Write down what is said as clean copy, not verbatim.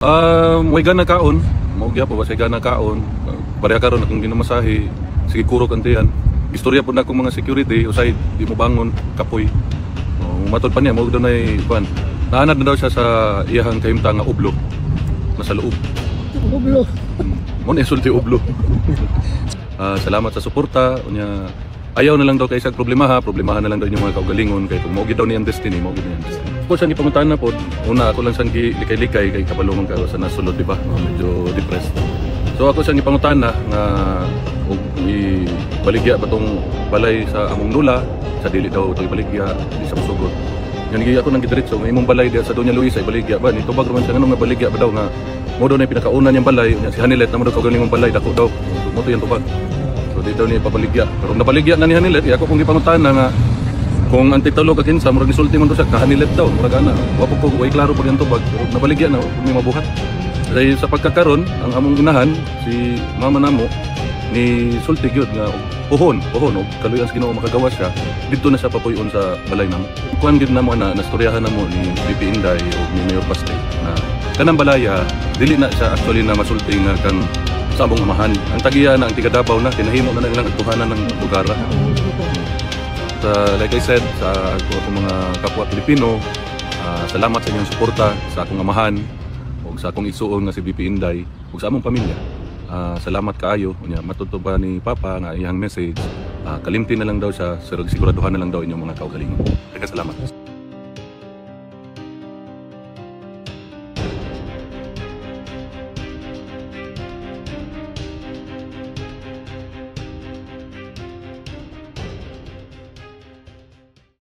Way gana kaon, mao gyapon wa say gana kaon. Pareha karon akong ginamasahe, sige kurog antiyan. Istorya po na akong mga security, usay di mo bangon kapoy. Matod pa niya, mao daw nay kuan. Naanad na daw siya sa iyahang kahimta nga ublo. Nasa loob. Ublo. Mo na isulti ublo. Salamat sa suporta. Unya ayaw na lang daw kay isang problemahan na lang daw yung mga kaugalingon kay kung mao gid daw niyang destiny, mao gid niyang destiny. Ko siyang ipanguntahan na po, una ako lang siyang likay-likay kay kabalungan ka sa nasulod, di ba? Medyo depressed. So ako siyang ipanguntahan na nga og ibaligya ba tong balay sa among nula, sa dili daw ito ibaligya, di sa musugot. Yan giya ako nang gidiretso nga imong balay diya sa Doña Luisa ibaligya ba ni tubag man siya nga baligya ba daw nga mo daw na pinakauna niyang balay, si Hanilet na mo daw kaugalingong balay dako daw. Mo to yan tubag. So di daw niya ipabaligya. Pero nabaligya na ni Hanilet, ako kung ipanguntahan na nga kung ang titulo ka kinsa murag gisulti man to siya Hanilet daw, murag ana. Wa ko way klaro pag yan tubag, pero nabaligya na kung mabuhat. Dahil sa pagkakaroon, ang among inahan, si mama namo, ni sulti gyud nga pohon og kaluyan sa Ginoo makagawas siya didto na siya papuyon sa balay namo. Kuan gyud namo na nastoryahan namo ni VP Inday o ni Mayor Paste na kanang balaya dili na siya actually na masulti nga kan sa among amahan. Ang tagiya na ang tiga Davao na kinahimo na nilang atuhanan ng lugar. Like I said sa ako mga kapwa Pilipino, salamat sa inyong suporta sa akong amahan o sa akong igsuon nga si VP Inday ug sa among pamilya. Salamat kaayo. Matuto ba ni Papa nga iyang message, kalimti na lang daw siya, siguraduhan na lang daw inyong mga kaugalingon. Salamat.